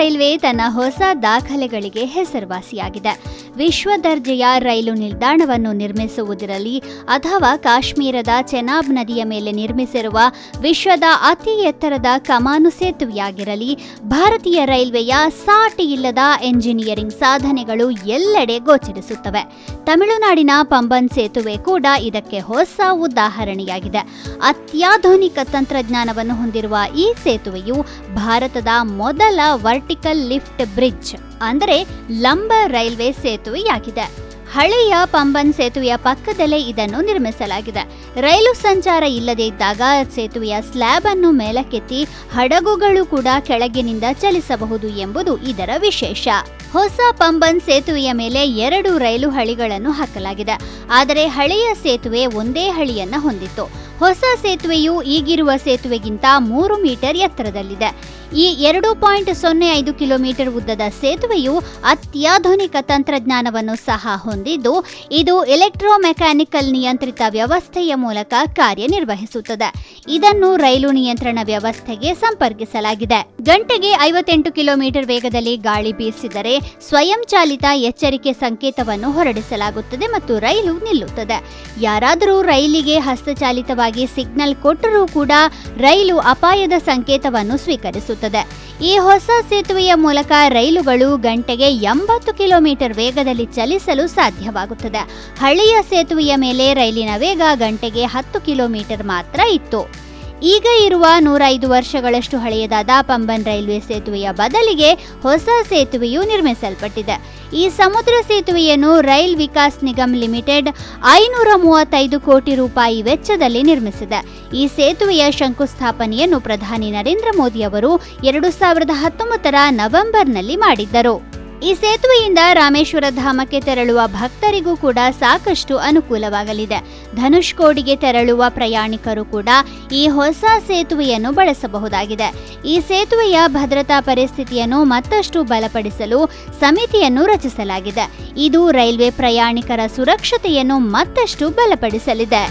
Railway ತನ್ನ ಹೊಸ ದಾಖಲೆಗಳಿಗೆ ಹೆಸರುವಾಸಿಯಾಗಿದೆ. ವಿಶ್ವ ದರ್ಜೆಯ ರೈಲು ನಿಲ್ದಾಣವನ್ನು ನಿರ್ಮಿಸುವುದಿರಲಿ ಅಥವಾ ಕಾಶ್ಮೀರದ ಚೆನಾಬ್ ನದಿಯ ಮೇಲೆ ನಿರ್ಮಿಸಿರುವ ವಿಶ್ವದ ಅತಿ ಎತ್ತರದ ಕಮಾನು ಸೇತುವೆಯಾಗಿರಲಿ, ಭಾರತೀಯ ರೈಲ್ವೆಯ ಸಾಟಿ ಇಲ್ಲದ ಎಂಜಿನಿಯರಿಂಗ್ ಸಾಧನೆಗಳು ಎಲ್ಲೆಡೆ ಗೋಚರಿಸುತ್ತವೆ. ತಮಿಳುನಾಡಿನ ಪಂಬನ್ ಸೇತುವೆ ಕೂಡ ಇದಕ್ಕೆ ಹೊಸ ಉದಾಹರಣೆಯಾಗಿದೆ. ಅತ್ಯಾಧುನಿಕ ತಂತ್ರಜ್ಞಾನವನ್ನು ಹೊಂದಿರುವ ಈ ಸೇತುವೆಯು ಭಾರತದ ಮೊದಲ ವರ್ಟಿಕಲ್ ಲಿಫ್ಟ್ ಬ್ರಿಡ್ಜ್ ಅಂದರೆ ಲಂಬ ರೈಲ್ವೆ ಸೇತುವೆಯಾಗಿದೆ. ಹಳೆಯ ಪಂಬನ್ ಸೇತುವೆಯ ಪಕ್ಕದಲ್ಲೇ ಇದನ್ನು ನಿರ್ಮಿಸಲಾಗಿದೆ. ರೈಲು ಸಂಚಾರ ಇಲ್ಲದೇ ಇದ್ದಾಗ ಸೇತುವೆಯ ಸ್ಲ್ಯಾಬ್ ಅನ್ನು ಮೇಲಕ್ಕೆತ್ತಿ ಹಡಗುಗಳು ಕೂಡ ಕೆಳಗಿನಿಂದ ಚಲಿಸಬಹುದು ಎಂಬುದು ಇದರ ವಿಶೇಷ. ಹೊಸ ಪಂಬನ್ ಸೇತುವೆಯ ಮೇಲೆ 2 ರೈಲು ಹಳಿಗಳನ್ನು ಹಾಕಲಾಗಿದೆ. ಆದರೆ ಹಳೆಯ ಸೇತುವೆ ಒಂದೇ ಹಳಿಯನ್ನ ಹೊಂದಿತ್ತು. ಹೊಸ ಸೇತುವೆಯು ಈಗಿರುವ ಸೇತುವೆಗಿಂತ 3 ಮೀಟರ್ ಎತ್ತರದಲ್ಲಿದೆ. ಈ 2.05 ಕಿಲೋಮೀಟರ್ ಉದ್ದದ ಸೇತುವೆಯು ಅತ್ಯಾಧುನಿಕ ತಂತ್ರಜ್ಞಾನವನ್ನು ಸಹ ಹೊಂದಿದ್ದು, ಇದು ಎಲೆಕ್ಟ್ರೋಮೆಕ್ಯಾನಿಕಲ್ ನಿಯಂತ್ರಿತ ವ್ಯವಸ್ಥೆಯ ಮೂಲಕ ಕಾರ್ಯನಿರ್ವಹಿಸುತ್ತದೆ. ಇದನ್ನು ರೈಲು ನಿಯಂತ್ರಣ ವ್ಯವಸ್ಥೆಗೆ ಸಂಪರ್ಕಿಸಲಾಗಿದೆ. ಗಂಟೆಗೆ 58 ಕಿಲೋಮೀಟರ್ ವೇಗದಲ್ಲಿ ಗಾಳಿ ಬೀಸಿದರೆ ಸ್ವಯಂಚಾಲಿತ ಎಚ್ಚರಿಕೆ ಸಂಕೇತವನ್ನು ಹೊರಡಿಸಲಾಗುತ್ತದೆ ಮತ್ತು ರೈಲು ನಿಲ್ಲುತ್ತದೆ. ಯಾರಾದರೂ ರೈಲಿಗೆ ಹಸ್ತಚಾಲಿತವಾಗಿ ಸಿಗ್ನಲ್ ಕೊಟ್ಟರೂ ಕೂಡ ರೈಲು ಅಪಾಯದ ಸಂಕೇತವನ್ನು ಸ್ವೀಕರಿಸುತ್ತದೆ. ಈ ಹೊಸ ಸೇತುವೆಯ ಮೂಲಕ ರೈಲುಗಳು ಗಂಟೆಗೆ 80 ಕಿಲೋಮೀಟರ್ ವೇಗದಲ್ಲಿ ಚಲಿಸಲು ಸಾಧ್ಯವಾಗುತ್ತದೆ. ಹಳೆಯ ಸೇತುವೆಯ ಮೇಲೆ ರೈಲಿನ ವೇಗ ಗಂಟೆಗೆ 10 ಕಿಲೋಮೀಟರ್ ಮಾತ್ರ ಇತ್ತು. ಈಗ ಇರುವ 105 ವರ್ಷಗಳಷ್ಟು ಹಳೆಯದಾದ ಪಂಬನ್ ರೈಲ್ವೆ ಸೇತುವೆಯ ಬದಲಿಗೆ ಹೊಸ ಸೇತುವೆಯು ನಿರ್ಮಿಸಲ್ಪಟ್ಟಿದೆ. ಈ ಸಮುದ್ರ ಸೇತುವೆಯನ್ನು ರೈಲ್ ವಿಕಾಸ್ ನಿಗಮ್ ಲಿಮಿಟೆಡ್ 535 ಕೋಟಿ ರೂಪಾಯಿ ವೆಚ್ಚದಲ್ಲಿ ನಿರ್ಮಿಸಿದೆ. ಈ ಸೇತುವೆಯ ಶಂಕುಸ್ಥಾಪನೆಯನ್ನು ಪ್ರಧಾನಿ ನರೇಂದ್ರ ಮೋದಿ ಅವರು 2019ರ ನವೆಂಬರ್ನಲ್ಲಿ ಮಾಡಿದ್ದರು. ಈ ಸೇತುವೆಯಿಂದ ರಾಮೇಶ್ವರ ಧಾಮಕ್ಕೆ ತೆರಳುವ ಭಕ್ತರಿಗೂ ಕೂಡ ಸಾಕಷ್ಟು ಅನುಕೂಲವಾಗಲಿದೆ. ಧನುಷ್ಕೋಡಿಗೆ ತೆರಳುವ ಪ್ರಯಾಣಿಕರು ಕೂಡ ಈ ಹೊಸ ಸೇತುವೆಯನ್ನು ಬಳಸಬಹುದಾಗಿದೆ. ಈ ಸೇತುವೆಯ ಭದ್ರತಾ ಪರಿಸ್ಥಿತಿಯನ್ನು ಮತ್ತಷ್ಟು ಬಲಪಡಿಸಲು ಸಮಿತಿಯನ್ನು ರಚಿಸಲಾಗಿದೆ. ಇದು ರೈಲ್ವೆ ಪ್ರಯಾಣಿಕರ ಸುರಕ್ಷತೆಯನ್ನು ಮತ್ತಷ್ಟು ಬಲಪಡಿಸಲಿದೆ.